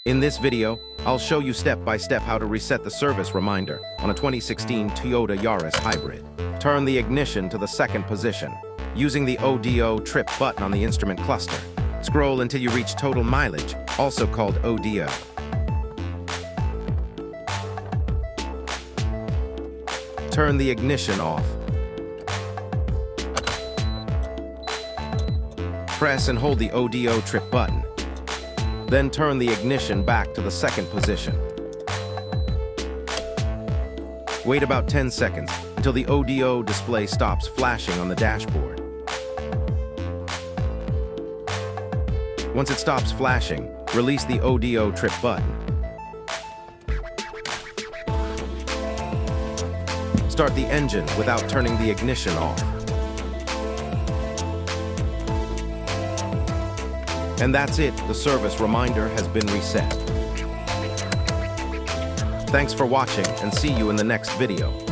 In this video, I'll show you step-by-step how to reset the service reminder on a 2016 Toyota Yaris Hybrid. Turn the ignition to the second position. Using the ODO trip button on the instrument cluster, scroll until you reach total mileage, also called ODO. Turn the ignition off. Press and hold the ODO trip button. Then turn the ignition back to the second position. Wait about 10 seconds until the ODO display stops flashing on the dashboard. Once it stops flashing, release the ODO trip button. Start the engine without turning the ignition off. And that's it, the service reminder has been reset. Thanks for watching and see you in the next video.